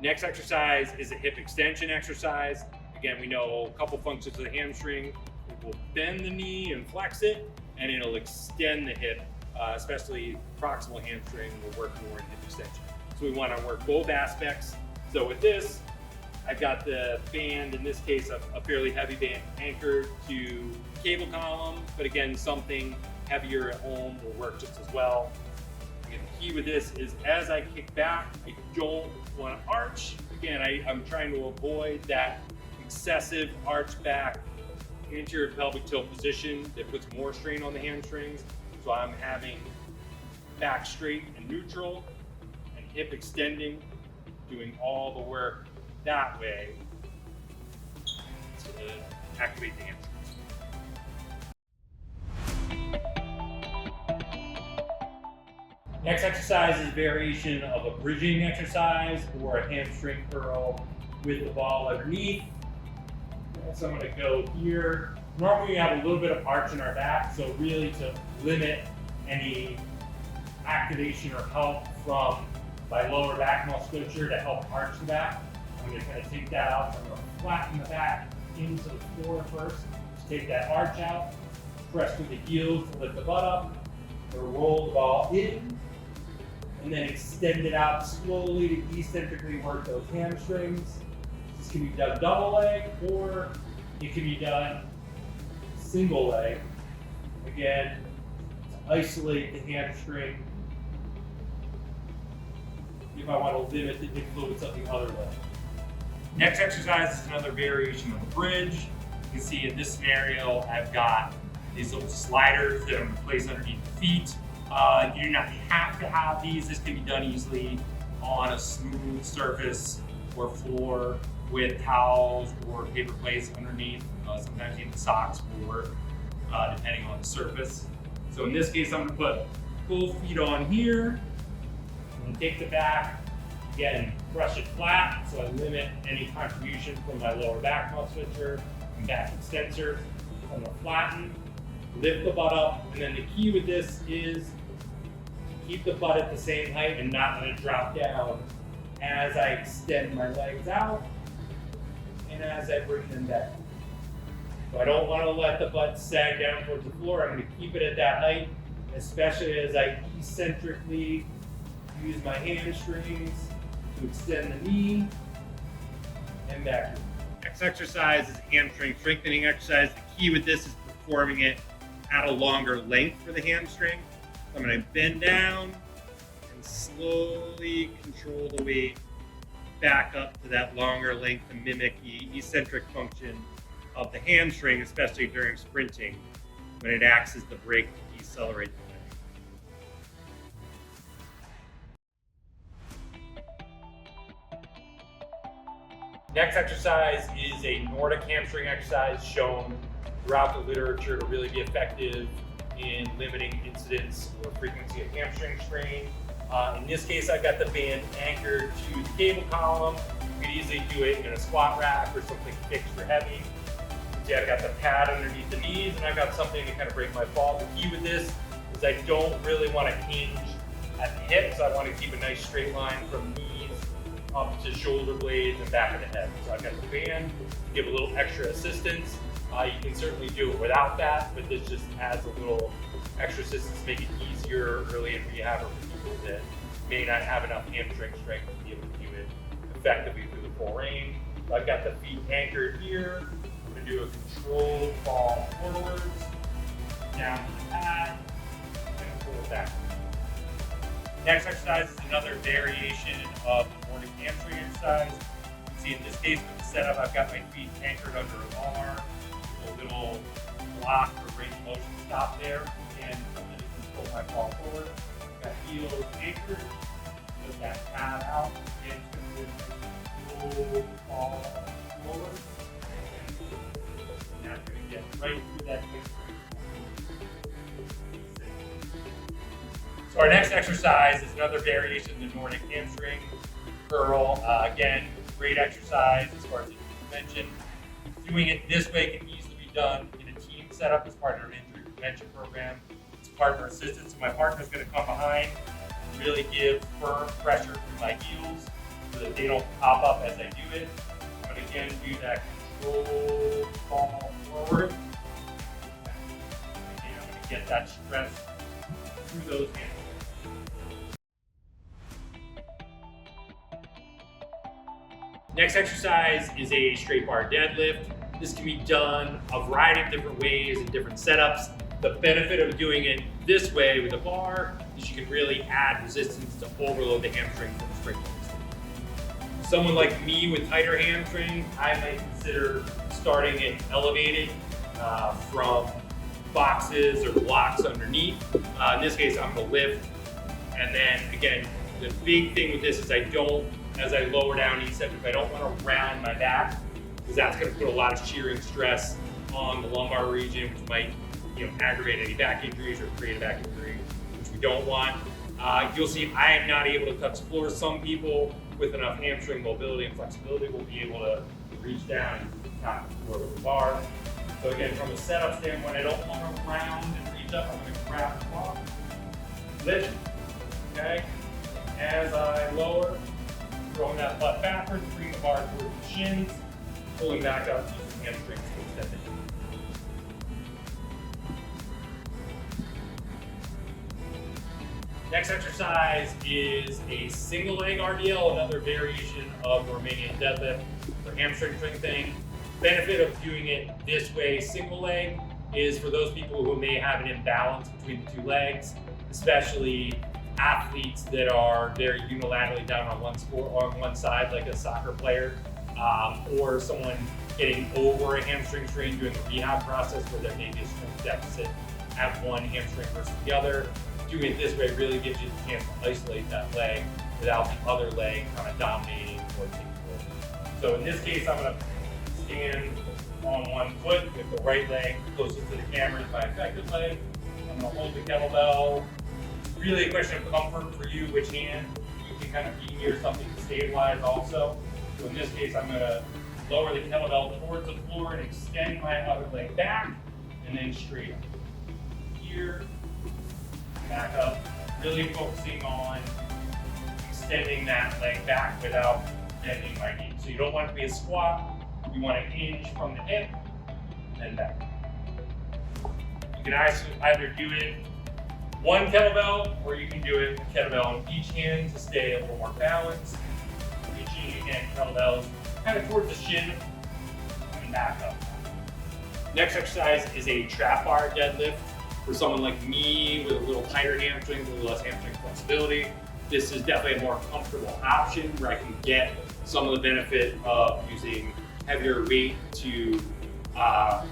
Next exercise is a hip extension exercise. Again, we know a couple functions of the hamstring. It will bend the knee and flex it, and it'll extend the hip, especially proximal hamstring will work more in hip extension. So we want to work both aspects. So with this, I've got the band, in this case, a fairly heavy band anchored to cable column, but again, something heavier at home will work just as well. Again, the key with this is as I kick back, I don't want to arch. Again, I'm trying to avoid that excessive arch back anterior pelvic tilt position that puts more strain on the hamstrings. So I'm having back straight and neutral and hip extending, doing all the work that way to activate the hamstrings. Next exercise is a variation of a bridging exercise or a hamstring curl with the ball underneath. So I'm going to go here. Normally we have a little bit of arch in our back, so really to limit any activation or help from my lower back musculature to help arch the back, I'm going to kind of take that out. So I'm going to flatten the back into the floor first. Just take that arch out, press with the heels to lift the butt up, or roll the ball in, and then extend it out slowly to eccentrically work those hamstrings. This can be done double leg, or it can be done single leg. Again, to isolate the hamstring if I want to limit the influence of the other leg. Next exercise is another variation of the bridge. You can see in this scenario, I've got these little sliders that I'm going to place underneath the feet. You do not have to have these. This can be done easily on a smooth surface or floor with towels or paper plates underneath. Sometimes even socks will work, depending on the surface. So in this case, I'm going to put both feet on here. I'm going to take the back, again, brush it flat so I limit any contribution from my lower back musculature and back extensor. I'm going to flatten, lift the butt up, and then the key with this is keep the butt at the same height and not let it drop down as I extend my legs out and as I bring them back. So I don't want to let the butt sag down towards the floor. I'm going to keep it at that height, especially as I eccentrically use my hamstrings to extend the knee and back. Next exercise is a hamstring strengthening exercise. The key with this is performing it at a longer length for the hamstring. I'm going to bend down and slowly control the weight back up to that longer length to mimic the eccentric function of the hamstring, especially during sprinting, when it acts as the brake to decelerate the leg. Next exercise is a Nordic hamstring exercise shown throughout the literature to really be effective in limiting incidence or frequency of hamstring strain. In this case, I've got the band anchored to the cable column. You could easily do it in a squat rack or something fixed or heavy. See, I've got the pad underneath the knees, and I've got something to kind of break my fall. The key with this is I don't really want to hinge at the hips. I want to keep a nice straight line from knees up to shoulder blades and back of the head. So I've got the band to give a little extra assistance. You can certainly do it without that, but this just adds a little extra assistance to make it easier early in rehab or for people that may not have enough hamstring strength to be able to do it effectively through the full range. So I've got the feet anchored here. I'm going to do a controlled fall forwards, down to the pad, and pull it back. Next exercise is another variation of the Nordic hamstring exercise. You can see in this case with the setup, I've got my feet anchored under a bar, a little block or range of motion stop there, and something that can pull my fall forward. I've got heels anchored, put that pad out, and it's going to pull fall forward. And now you're going to get right through that hamstring. So our next exercise is another variation of the Nordic hamstring curl. Again, great exercise as far as prevention. Doing it this way can easily be done in a team setup as part of an injury prevention program. It's partner assistance. So my partner is going to come behind, really give firm pressure through my heels, so that they don't pop up as I do it. But again, do that control fall forward. And I'm going to get that stress through those hands. Next exercise is a straight bar deadlift. This can be done a variety of different ways and different setups. The benefit of doing it this way with a bar is you can really add resistance to overload the hamstring from the strength training. Someone like me with tighter hamstring, I might consider starting it elevated from boxes or blocks underneath. In this case, I'm gonna lift. And then again, the big thing with this is as I lower down eccentric, I don't want to round my back because that's going to put a lot of shearing stress on the lumbar region, which might aggravate any back injuries or create a back injury, which we don't want. You'll see I am not able to touch the floor. Some people with enough hamstring mobility and flexibility will be able to reach down and tap the floor with the bar. So again, from a setup standpoint, I don't want to round and reach up. I'm going to grab the block, lift, okay? As I lower, throwing that butt backwards, bring the bar towards the shins, pulling back up, using hamstrings to extend it. Next exercise is a single leg RDL, another variation of the Romanian deadlift for hamstring strengthening. Benefit of doing it this way, single leg, is for those people who may have an imbalance between the two legs, especially athletes that are very unilaterally down on one side, like a soccer player, or someone getting over a hamstring strain during the rehab process where there may be a strength deficit at one hamstring versus the other. Doing it this way really gives you the chance to isolate that leg without the other leg kind of dominating or taking over. So in this case, I'm going to stand on one foot with the right leg closest to the camera is my effective leg. I'm going to hold the kettlebell. Really a question of comfort for you, which hand. You can kind of be near something to stabilize also. So in this case, I'm going to lower the kettlebell towards the floor and extend my other leg back, and then straight up. Here, back up. Really focusing on extending that leg back without bending my knee. So you don't want it to be a squat. You want to hinge from the hip, and then back. You can either do it one kettlebell, or you can do it with kettlebell in each hand to stay a little more balanced. Reaching again, kettlebells kind of towards the shin and back up. Next exercise is a trap bar deadlift. For someone like me with a little tighter hamstring, a little less hamstring flexibility, this is definitely a more comfortable option where I can get some of the benefit of using heavier weight to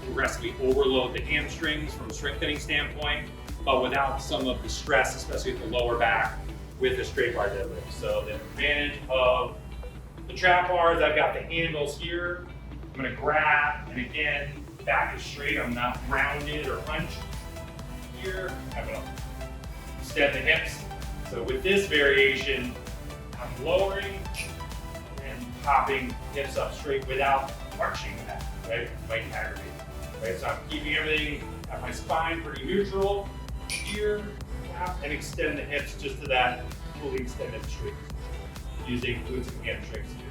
progressively overload the hamstrings from a strengthening standpoint, but without some of the stress, especially at the lower back with the straight bar deadlift. So the advantage of the trap bars, I've got the handles here. I'm gonna grab, and again, back is straight. I'm not rounded or hunched. Here, I'm gonna extend the hips. So with this variation, I'm lowering and popping hips up straight without arching that, right? It might aggravate, right? So I'm keeping everything at my spine pretty neutral. Here, tap, and extend the hips just to that fully extended straight position, using glutes and hamstrings to do